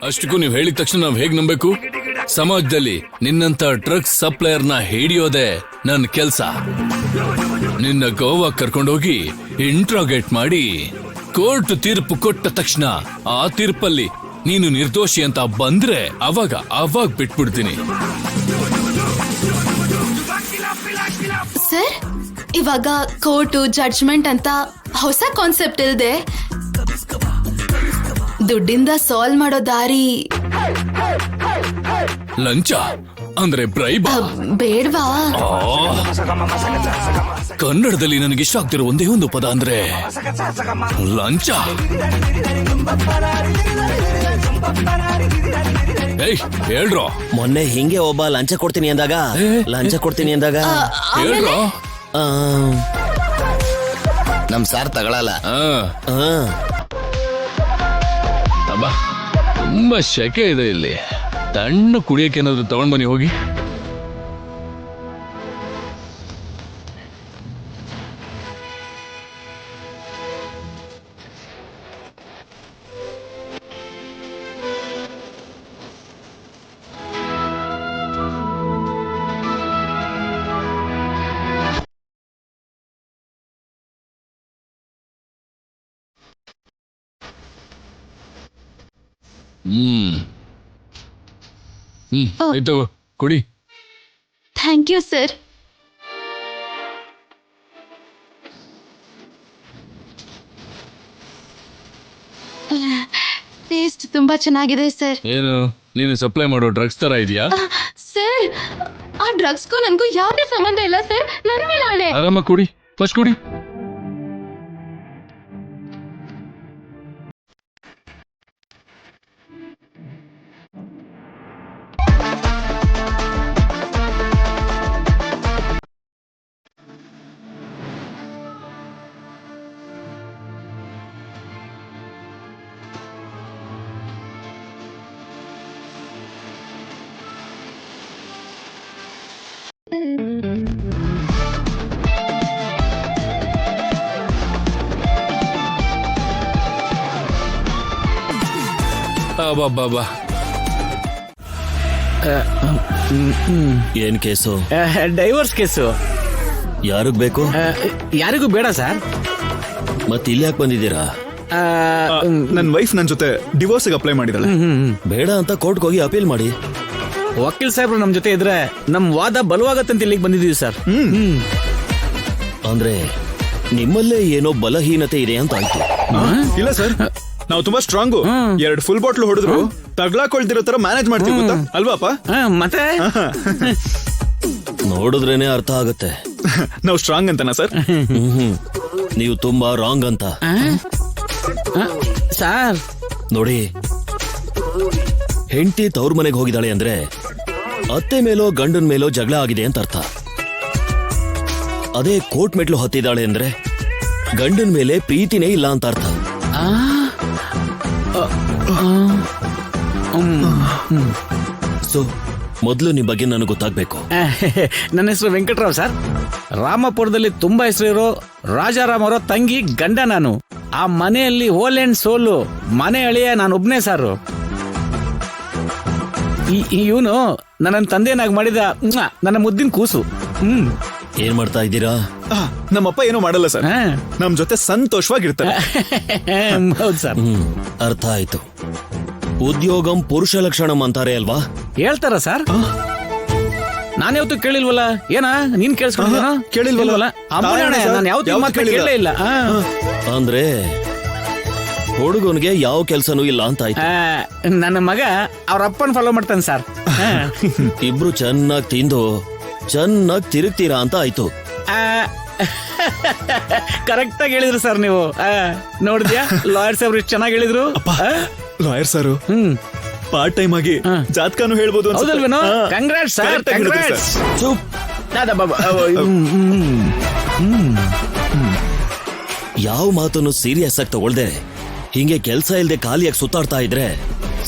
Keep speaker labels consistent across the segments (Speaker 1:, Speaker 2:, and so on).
Speaker 1: ಅಷ್ಟಕ್ಕೂ ನೀವು ಹೇಳಿದ ತಕ್ಷಣ ನಾವ್ ಹೇಗ್ ನಂಬೇಕು? ಸಮಾಜದಲ್ಲಿ ನಿನ್ನಂತ ಡ್ರಗ್ಸ್ ಸಪ್ಲೈಯರ್ನ ಹಿಡಿಯೋದೆ ನನ್ನ ಕೆಲ್ಸ. ನಿನ್ನ ಗೋವಾ ಕರ್ಕೊಂಡೋಗಿ ಇಂಟ್ರಾಗೇಟ್ ಮಾಡಿ ಕೋರ್ಟ್ ತೀರ್ಪು ಕೊಟ್ಟ ತಕ್ಷಣ ಆ ತೀರ್ಪಲ್ಲಿ ನೀನು ನಿರ್ದೋಷಿ ಅಂತ ಬಂದ್ರೆ ಅವಾಗ ಬಿಟ್ಬಿಡ್ತೀನಿ.
Speaker 2: ಸರ್, ಇವಾಗ ಕೋರ್ಟು ಜಡ್ಜ್ಮೆಂಟ್ ಅಂತ ಹೊಸ ಕಾನ್ಸೆಪ್ಟ್ ಇಲ್ದೆ ದುಡ್ಡಿಂದ ಸಾಲ್ವ್ ಮಾಡೋ ದಾರಿ
Speaker 1: ಲಂಚ ಅಂದ್ರೆ ಬ್ರೈಬ್
Speaker 2: ಬೇಡ್ವಾ?
Speaker 1: ಕನ್ನಡದಲ್ಲಿ ನನಗೆ ಇಷ್ಟ ಆಗ್ತಿರೋ ಒಂದೇ ಒಂದು ಪದ ಅಂದ್ರೆ ಲಂಚ. ಹೇಳ್ರೋ,
Speaker 3: ಮೊನ್ನೆ ಹಿಂಗೆ ಒಬ್ಬ ಲಂಚ ಕೊಡ್ತೀನಿ ಅಂದಾಗ
Speaker 1: ಹೇಳ್ರೋ.
Speaker 4: ನಮ್ ಸಾರ್ ತಗೊಳಲ್ಲ.
Speaker 1: ತುಂಬಾ ಶೆಕೆ ಇದೆ ಇಲ್ಲಿ, ತಣ್ಣ ಕುಡಿಯಕ್ಕೆ ಏನಾದ್ರು ತಗೊಂಡ್ ಬನ್ನಿ ಹೋಗಿ. ಆಯ್ತು, ಕುಡಿ.
Speaker 2: Thank you sir. ಟೇಸ್ಟ್ ತುಂಬಾ ಚೆನ್ನಾಗಿದೆ ಸರ್.
Speaker 1: ಏನು ನೀನು ಸಪ್ಲೈ ಮಾಡೋ ಡ್ರಗ್ಸ್ ತರ ಇದೆಯಾ?
Speaker 2: ಸರ್, ಆ ಡ್ರಗ್ಸ್ಗೂ ನನ್ಗೂ ಯಾವುದೇ ಸಂಬಂಧ ಇಲ್ಲ ಸರ್. ನನ್ನ ಮೇಲೆ ಆಣೆ.
Speaker 1: ಆರಾಮ ಕುಡಿ, ಫಸ್ಟ್ ಕುಡಿ. ಬಾಬಾ,
Speaker 3: ಏನ್ ಕೇಸು?
Speaker 5: Divorce case.
Speaker 3: ಯಾರಿಗ್ ಬೇಕು?
Speaker 5: ಯಾರಿಗೂ ಬೇಡ ಸರ್.
Speaker 3: ಮತ್ ಇಲ್ಲಿ ಯಾಕೆ ಬಂದಿದ್ದೀರಾ?
Speaker 6: ನನ್ ವೈಫ್ ನನ್ ಜೊತೆ ಡಿವೋರ್ಸ್ ಅಪ್ಲೈ ಮಾಡಿದಾಳೆ.
Speaker 3: ಬೇಡ ಅಂತ ಕೋರ್ಟ್ಗೆ ಹೋಗಿ ಅಪೀಲ್ ಮಾಡಿ.
Speaker 5: ವಕೀಲ್ ಸಾಹೇಬ್ರು ನಮ್ ಜೊತೆ ಇದ್ರೆ ನಮ್ ವಾದ ಬಲವಾಗತ್ತಂತ ಇಲ್ಲಿಗೆ ಬಂದಿದೀವಿ ಸರ್.
Speaker 3: ಅಂದ್ರೆ ನಿಮ್ಮಲ್ಲೇ ಏನೋ ಬಲಹೀನತೆ ಇದೆ ಅಂತ ಆಯ್ತು.
Speaker 6: ಇಲ್ಲ ಸರ್, ನಾವು ತುಂಬಾ ಸ್ಟ್ರಾಂಗು. 2 ಫುಲ್ ಬಾಟ್ಲು ಹೊಡೆದ್ರು ತಗ್ಲಾಕೊಳ್ತಿರೋ ತರ ಮ್ಯಾನೇಜ್ ಮಾಡ್ತೀವಿ ಗೊತ್ತಾ ಅಲ್ವಾಪ?
Speaker 5: ಮತ್ತೆ
Speaker 3: ನೋಡಿದ್ರೇನೆ ಅರ್ಥ ಆಗತ್ತೆ
Speaker 6: ನಾವು ಸ್ಟ್ರಾಂಗ್ ಅಂತನಾ ಸರ್?
Speaker 3: ನೀವು ತುಂಬಾ ರಾಂಗ್ ಅಂತ.
Speaker 5: ಸರ್
Speaker 3: ನೋಡಿ, ಹೆಂಡತಿ ತವ್ರ ಮನೆಗೆ ಹೋಗಿದ್ದಾಳೆ ಅಂದ್ರೆ ಅತ್ತೆ ಮೇಲೋ ಗಂಡನ ಮೇಲೋ ಜಗಳ ಆಗಿದೆ ಅಂತ ಅರ್ಥ. ಅದೇ ಕೋರ್ಟ್ ಮೆಟ್ಲು ಹತ್ತಿದ್ದಾಳೆ ಅಂದ್ರೆ ಗಂಡನ ಮೇಲೆ ಪ್ರೀತಿನೇ ಇಲ್ಲ ಅಂತ ಅರ್ಥ. ಸೊ ಮೊದಲು ನಿಮ್ ಬಗ್ಗೆ ನನಗೆ ಗೊತ್ತಾಗ್ಬೇಕು.
Speaker 5: ನನ್ನ ಹೆಸರು ವೆಂಕಟರಾವ್ ಸರ್. ರಾಮಪುರದಲ್ಲಿ ತುಂಬಾ ಹೆಸರಿರೋ ರಾಜಾರಾಮ್ ಅವರ ತಂಗಿ ಗಂಡ ನಾನು. ಆ ಮನೆಯಲ್ಲಿ ಹೋಲ್ ಅಂಡ್ ಸೋಲು ಮನೆ ಅಳಿಯ ನಾನು ಒಬ್ನೇ ಸಾರು. ಇವನು ನನ್ನ ತಂದೆನಾಗಿ ಮಾಡಿದ ನನ್ನ ಮುದ್ದಿನ ಕೂಸು.
Speaker 3: ಏನ್ ಮಾಡ್ತಾ ಇದ್ದೀರಾ?
Speaker 6: ನಮ್ಮಪ್ಪ ಏನೋ ಮಾಡಲ್ಲ ಸರ್, ನಮ್ ಜೊತೆ ಸಂತೋಷವಾಗಿರ್ತಾರೆ.
Speaker 5: ಹೌದು ಸರ್.
Speaker 3: ಅರ್ಥ ಆಯ್ತು. ಉದ್ಯೋಗಂ ಪುರುಷ ಲಕ್ಷಣಂ ಅಂತಾರೆ ಅಲ್ವಾ?
Speaker 5: ಹೇಳ್ತಾರ ಸರ್? ನಾನು ಯಾವತ್ತೂ ಕೇಳಿಲ್ವಲ್ಲ. ಏನ ನೀನ್
Speaker 6: ಕೇಳಿಲ್ವಲ್ಲ?
Speaker 5: ನಾನು ಯಾವತ್ತೂ ಕೇಳಲೇ ಇಲ್ಲ.
Speaker 3: ಅಂದ್ರೆ ಹುಡುಗನ್ಗೆ ಯಾವ ಕೆಲ್ಸನೂ ಇಲ್ಲ ಅಂತ ಆಯ್ತು.
Speaker 5: ನನ್ನ ಮಗ ಅವ್ರ ಅಪ್ಪನ್ ಫಾಲೋ ಮಾಡ್ತಾನೆ ಸರ್.
Speaker 3: ಇಬ್ರು ಚೆನ್ನಾಗಿ ತಿಂದು ಚೆನ್ನಾಗಿ ತಿರುಗ್ತೀರಾ ಅಂತ ಆಯ್ತು.
Speaker 5: ಕರೆಕ್ಟ್ ಆಗಿ ಹೇಳಿದ್ರು ಸರ್ ನೀವು. ನೋಡಿದ್ಯಾ ಲಾಯರ್ ಸಾಹೇಬ್ರು ಚೆನ್ನಾಗಿ ಹೇಳಿದ್ರು.
Speaker 6: ಲಾಯರ್ ಸರ್ ಪಾರ್ಟ್ ಟೈಮ್ ಆಗಿ ಜಾತಕನು ಹೇಳ್ಬೋದು.
Speaker 5: ಹೌದಲ್ವೇನೋ? Congrats sir, congrats.
Speaker 3: ಯಾವ ಮಾತನ್ನು ಸೀರಿಯಸ್ ಆಗಿ ತಗೊಳ್ದೆ ಹಿಂಗೆ ಕೆಲ್ಸ ಇಲ್ದೆ ಖಾಲಿಯಾಗಿ ಸುತ್ತಾಡ್ತಾ ಇದ್ರೆ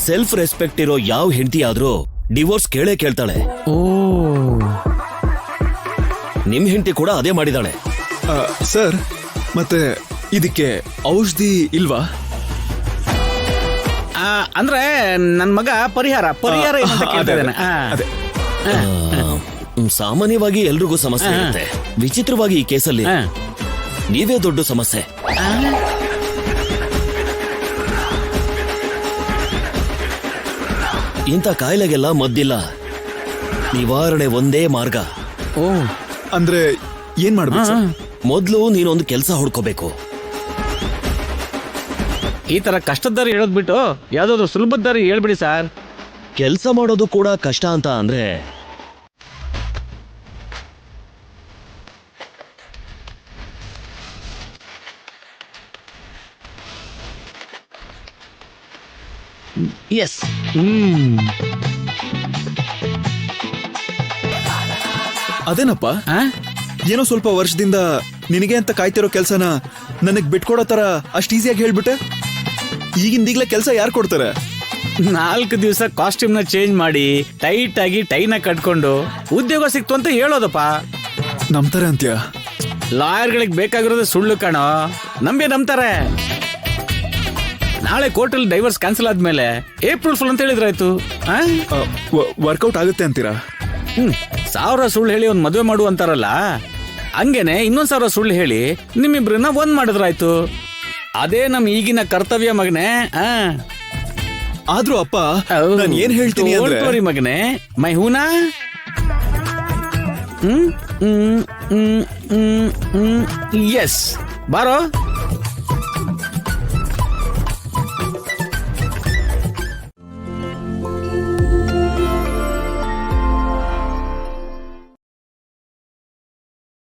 Speaker 3: ಸೆಲ್ಫ್ ರೆಸ್ಪೆಕ್ಟ್ ಇರೋ ಯಾವ ಹೆಂಡತಿ ಆದ್ರೂ ಡಿವೋರ್ಸ್ ಕೇಳ್ತಾಳೆ. ನಿಮ್ ಹೆಂಡತಿ ಕೂಡ ಅದೇ ಮಾಡಿದಾಳೆ.
Speaker 6: ಸರ್, ಮತ್ತೆ ಇದಕ್ಕೆ ಔಷಧಿ ಇಲ್ವಾ?
Speaker 5: ಅಂದ್ರೆ ನನ್ ಮಗ ಪರಿಹಾರ ಏನು ಅಂತ ಕೇಳ್ತಾ ಇದ್ದಾನೆ.
Speaker 6: ಅದೇ
Speaker 3: ಸಾಮಾನ್ಯವಾಗಿ ಎಲ್ರಿಗೂ ಸಮಸ್ಯೆ ಇರುತ್ತೆ. ವಿಚಿತ್ರವಾಗಿ ಈ ಕೇಸಲ್ಲಿ ನೀವೇ ದೊಡ್ಡ ಸಮಸ್ಯೆ. ಇಂಥ ಕಾಯಿಲೆಗೆಲ್ಲ ಮದ್ದಿಲ್ಲ, ನಿವಾರಣೆ ಒಂದೇ ಮಾರ್ಗ.
Speaker 5: ಓ,
Speaker 6: ಅಂದ್ರೆ ಏನ್ ಮಾಡ್ಬೇಕು ಸರ್?
Speaker 3: ಮೊದ್ಲು ನೀನೊಂದು ಕೆಲಸ ಹುಡ್ಕೋಬೇಕು.
Speaker 5: ಈ ತರ ಕಷ್ಟದ ದಾರಿ ಹೇಳೋದ್ ಬಿಟ್ಟು ಯಾವ್ದಾದ್ರು ಸುಲಭದ ದಾರಿ ಹೇಳ್ಬಿಡಿ ಸರ್.
Speaker 3: ಕೆಲಸ ಮಾಡೋದು ಕೂಡ ಕಷ್ಟ ಅಂತ ಅಂದ್ರೆ
Speaker 5: ಎಸ್.
Speaker 6: ಅದೇನಪ್ಪ, ಏನೋ ಸ್ವಲ್ಪ ವರ್ಷದಿಂದ ನಿನಗೆ ಅಂತ ಕಾಯ್ತಿರೋ ಕೆಲ್ಸನ ನನಗ್ ಬಿಟ್ಕೊಡೋ ತರ ಅಷ್ಟ್ ಈಸಿಯಾಗಿ ಹೇಳ್ಬಿಟ್ಟೆ. ಈಗಿಂದೀಗ್ಲೇ ಕೆಲಸ ಯಾರು ಕೊಡ್ತಾರೆ?
Speaker 5: 4 ದಿವಸ ಕಾಸ್ಟ್ಯೂಮ್ ನ ಚೇಂಜ್ ಮಾಡಿ ಟೈಟ್ ಆಗಿ ಟೈನ ಕಟ್ಕೊಂಡು ಉದ್ಯೋಗ ಸಿಕ್ತು ಅಂತ ಹೇಳೋದಪ್ಪ.
Speaker 6: ನಂಬ್ತಾರೆ ಅಂತ್ಯ?
Speaker 5: ಲಾಯರ್ಗಳಿಗೆ ಬೇಕಾಗಿರೋದು ಸುಳ್ಳು ಕಾಣೋ, ನಂಬ್ತಾರೆ. ನಾಳೆ ಕೋರ್ಟಲ್ಲಿ ಡೈವರ್ಸ್ ಕ್ಯಾನ್ಸಲ್ ಆದ್ಮೇಲೆ ಏಪ್ರಿಲ್ ಫುಲ್ ಅಂತ ಹೇಳಿದ್ರಾಯ್ತು.
Speaker 6: ವರ್ಕೌಟ್ ಆಗುತ್ತೆ ಅಂತೀರಾ?
Speaker 5: 1000 ಸುಳ್ಳು ಹೇಳಿ ಒಂದ್ ಮದುವೆ ಮಾಡು ಅಂತಾರಲ್ಲ, ಹಂಗೇನೆ 1000 ಸುಳ್ಳು ಹೇಳಿ ನಿಮ್ಮಿಬ್ರನ್ನ ಒಂದ್ ಮಾಡಿದ್ರಾಯ್ತು. ಅದೇ ನಮ್ ಈಗಿನ ಕರ್ತವ್ಯ ಮಗನೇ.
Speaker 6: ಆದ್ರೂ ಅಪ್ಪ, ನಾನು ಏನ್ ಹೇಳ್ತೀನಿ ಅಂದ್ರೆ
Speaker 5: ಮಗನೇ, ಮೈ ಹೂನಾ. ಎಸ್, ಬಾರೋ.